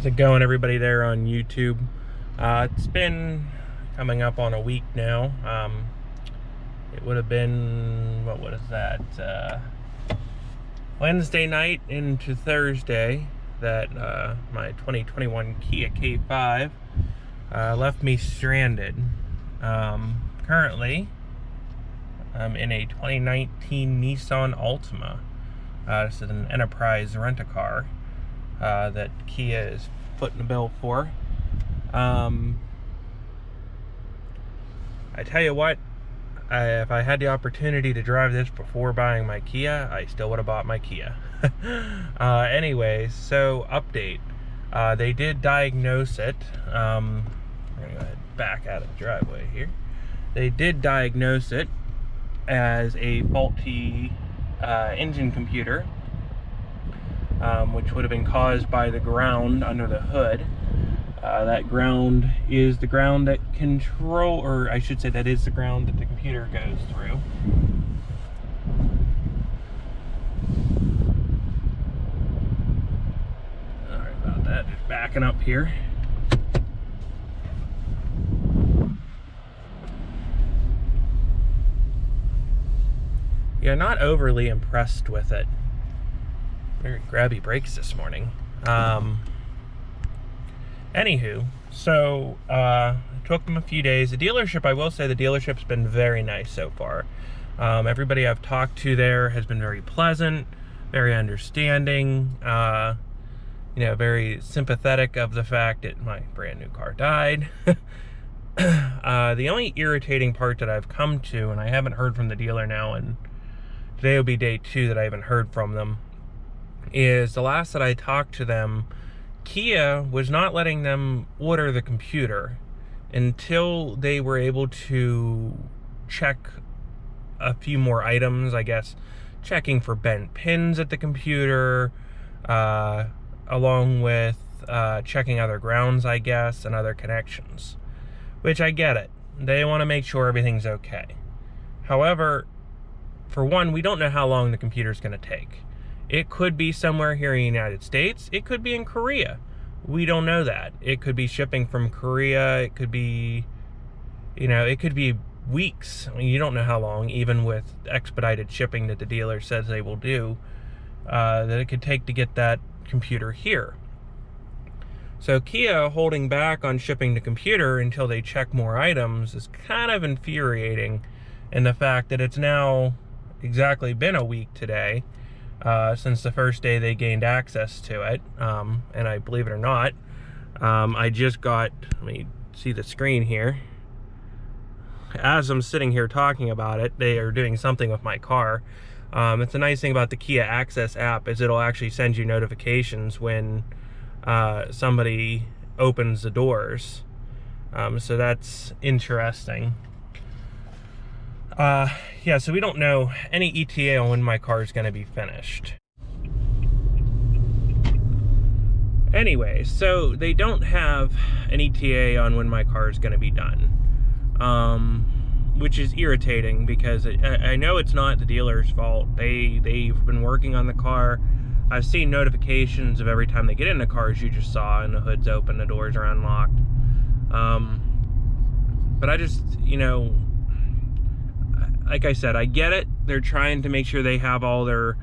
How's it going, everybody there on YouTube? It's been coming up on a week now. It would have been, what is that? Wednesday night into Thursday that my 2021 Kia K5 left me stranded. Currently, I'm in a 2019 Nissan Altima. This is an enterprise rent-a-car that Kia is footing the bill for. I tell you what, if I had the opportunity to drive this before buying my Kia, I still would have bought my Kia. Anyways, so update. They did diagnose it. I'm gonna go ahead and back out of the driveway here. They did diagnose it as a faulty engine computer, which would have been caused by the ground under the hood. That ground is the ground that or I should say that is the ground that the computer goes through. Sorry about that, just backing up here. Yeah, not overly impressed with it. Very grabby brakes this morning. Anywho, so it took them a few days. The dealership, I will say, the dealership's been very nice so far. Everybody I've talked to there has been very pleasant, very understanding, very sympathetic of the fact that my brand new car died. The only irritating part that I've come to, and I haven't heard from the dealer now, and today will be day 2 that I haven't heard from them, is the last that I talked to them, Kia was not letting them order the computer until they were able to check a few more items, I guess, checking for bent pins at the computer, along with checking other grounds, I guess, and other connections. Which I get it. They want to make sure everything's okay. However, for one, we don't know how long the computer's going to take. It could be somewhere here in the United States. It could be in Korea. We don't know that. It could be shipping from Korea. It could be, it could be weeks. I mean, you don't know how long, even with expedited shipping that the dealer says they will do, that it could take to get that computer here. So Kia holding back on shipping the computer until they check more items is kind of infuriating, in the fact that it's now exactly been a week today since the first day they gained access to it. And I believe it or not, I just got, let me see the screen here. As I'm sitting here talking about it, they are doing something with my car. It's a nice thing about the Kia Access app is it'll actually send you notifications when somebody opens the doors. So that's interesting. Yeah, so we don't know any ETA on when my car is going to be finished. Anyway, so they don't have an ETA on when my car is going to be done, which is irritating because I know it's not the dealer's fault. They've been working on the car. I've seen notifications of every time they get in the car, as you just saw, and the hood's open, the doors are unlocked. But I just, like I said, I get it. They're trying to make sure they have all their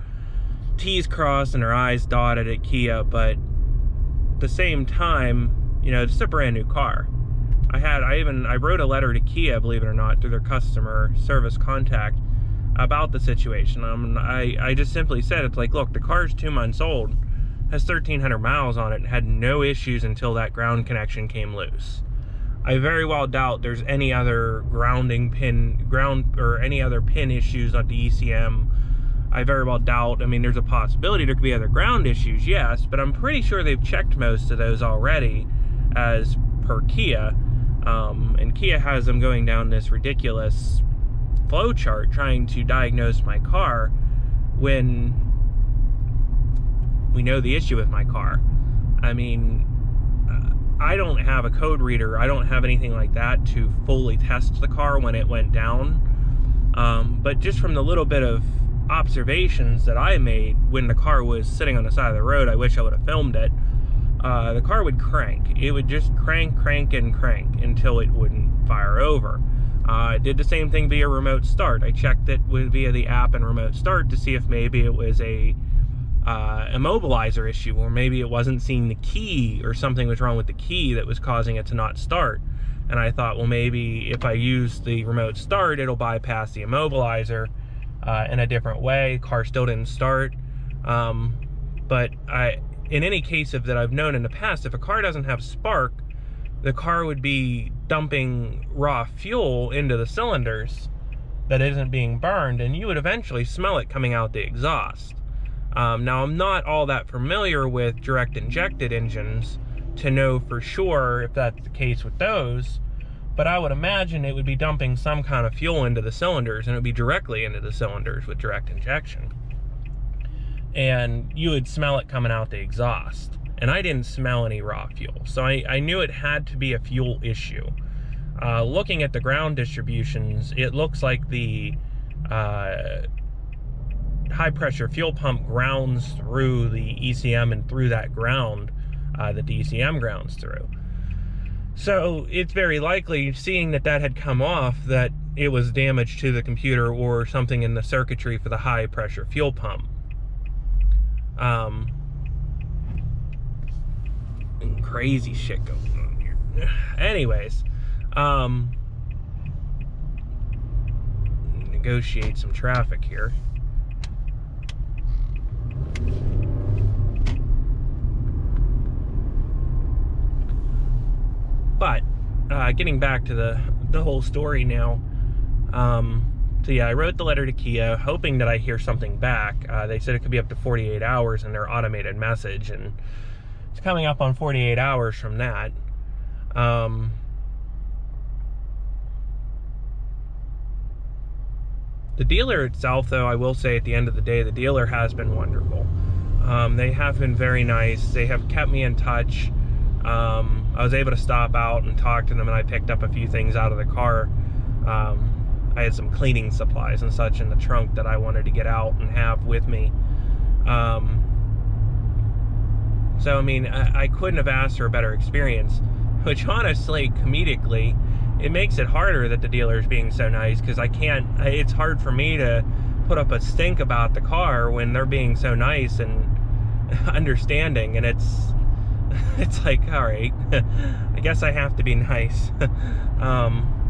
T's crossed and their I's dotted at Kia, but at the same time, it's a brand new car. I wrote a letter to Kia, believe it or not, through their customer service contact about the situation. I just simply said, it's like, look, the car's 2 months old, has 1,300 miles on it, and had no issues until that ground connection came loose. I very well doubt there's any other any other pin issues on the ECM. I very well doubt. I mean, there's a possibility there could be other ground issues, yes, but I'm pretty sure they've checked most of those already as per Kia. And Kia has them going down this ridiculous flow chart trying to diagnose my car when we know the issue with my car. I mean, I don't have a code reader. I don't have anything like that to fully test the car when it went down. But just from the little bit of observations that I made when the car was sitting on the side of the road, I wish I would have filmed it. the car would crank. It would just crank until it wouldn't fire over. It did the same thing via remote start. I checked it via the app and remote start to see if maybe it was a immobilizer issue, or maybe it wasn't seeing the key, or something was wrong with the key that was causing it to not start. And I thought, well, maybe if I use the remote start, it'll bypass the immobilizer in a different way. Car still didn't start. But in any case that I've known in the past, if a car doesn't have spark, the car would be dumping raw fuel into the cylinders that isn't being burned, and you would eventually smell it coming out the exhaust. Now, I'm not all that familiar with direct injected engines to know for sure if that's the case with those, but I would imagine it would be dumping some kind of fuel into the cylinders, and it would be directly into the cylinders with direct injection. And you would smell it coming out the exhaust. And I didn't smell any raw fuel, so I knew it had to be a fuel issue. Looking at the ground distributions, it looks like the high pressure fuel pump grounds through the ECM and through that ground that the ECM grounds through. So it's very likely, seeing that had come off, that it was damage to the computer or something in the circuitry for the high pressure fuel pump. Crazy shit going on here. Anyways, negotiate some traffic here. But getting back to the whole story now. So yeah, I wrote the letter to Kia, hoping that I hear something back. They said it could be up to 48 hours in their automated message, and it's coming up on 48 hours from that. The dealer itself, though, I will say at the end of the day, the dealer has been wonderful. They have been very nice. They have kept me in touch. I was able to stop out and talk to them, and I picked up a few things out of the car. I had some cleaning supplies and such in the trunk that I wanted to get out and have with me. So, I mean, I couldn't have asked for a better experience, which honestly, comedically, it makes it harder that the dealer's being so nice, because it's hard for me to put up a stink about the car when they're being so nice and understanding, and it's like, all right, I guess I have to be nice.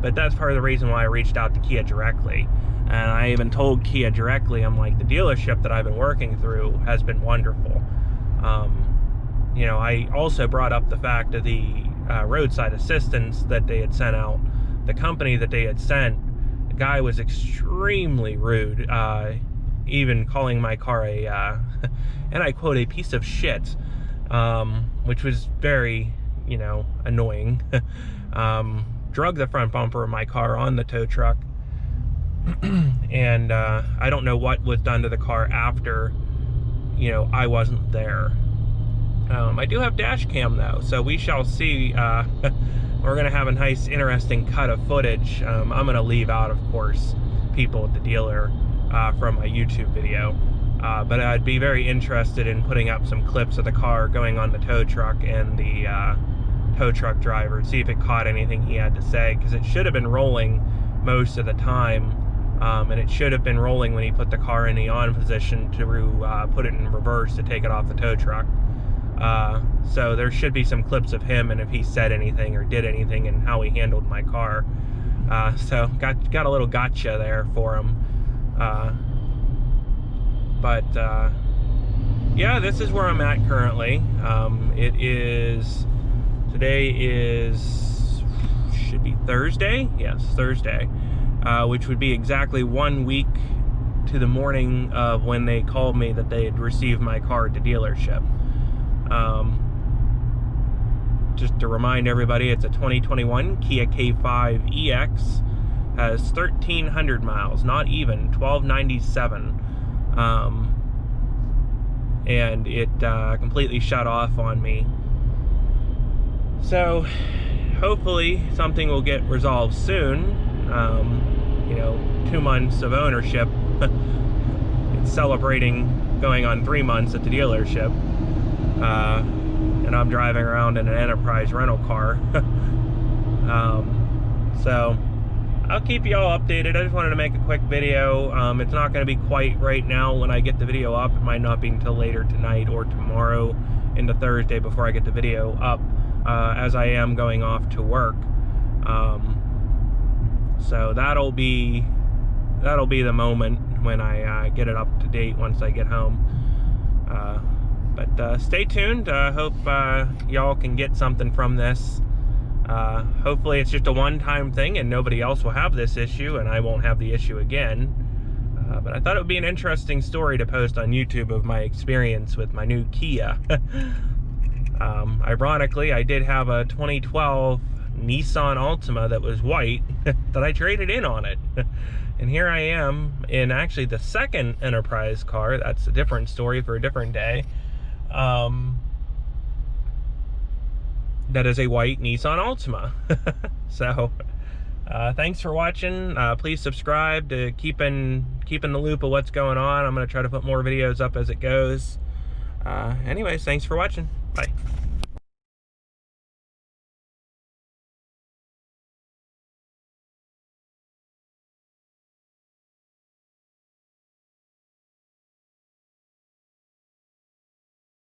But that's part of the reason why I reached out to Kia directly. And I even told Kia directly, I'm like, the dealership that I've been working through has been wonderful. You know, I also brought up the fact of the roadside assistance that they had sent out. The company that they had sent, the guy was extremely rude, even calling my car a, and I quote, a piece of shit, which was very, you know, annoying. Drug the front bumper of my car on the tow truck. And I don't know what was done to the car after, you know, I wasn't there. I do have dash cam though, so we shall see. We're gonna have a nice, interesting cut of footage. I'm gonna leave out, of course, people at the dealer from my YouTube video, but I'd be very interested in putting up some clips of the car going on the tow truck and the tow truck driver, see if it caught anything he had to say, because it should have been rolling most of the time, and it should have been rolling when he put the car in the on position to put it in reverse to take it off the tow truck. So there should be some clips of him and if he said anything or did anything and how he handled my car. So got a little gotcha there for him. But yeah, this is where I'm at currently. Today should be Thursday? Yes, Thursday. Which would be exactly 1 week to the morning of when they called me that they had received my car at the dealership. Just to remind everybody, it's a 2021 Kia K5 EX, has 1,300 miles, not even, 1,297. And it completely shut off on me. So hopefully something will get resolved soon. You know, 2 months of ownership. It's celebrating going on 3 months at the dealership. And and I'm driving around in an Enterprise rental car. So I'll keep you all updated. I just wanted to make a quick video. It's not going to be quite right now when I get the video up. It might not be until later tonight or tomorrow into Thursday before I get the video up, as I am going off to work. So that'll be the moment when I get it up to date once I get home. But stay tuned. Hope y'all can get something from this. Hopefully it's just a one-time thing and nobody else will have this issue and I won't have the issue again. But I thought it would be an interesting story to post on YouTube of my experience with my new Kia. Ironically, I did have a 2012 Nissan Altima that was white that I traded in on it. And here I am in actually the second Enterprise car. That's a different story for a different day. That is a white Nissan Altima. So, thanks for watching. Please subscribe to keep in the loop of what's going on. I'm going to try to put more videos up as it goes. Anyways, thanks for watching. Bye.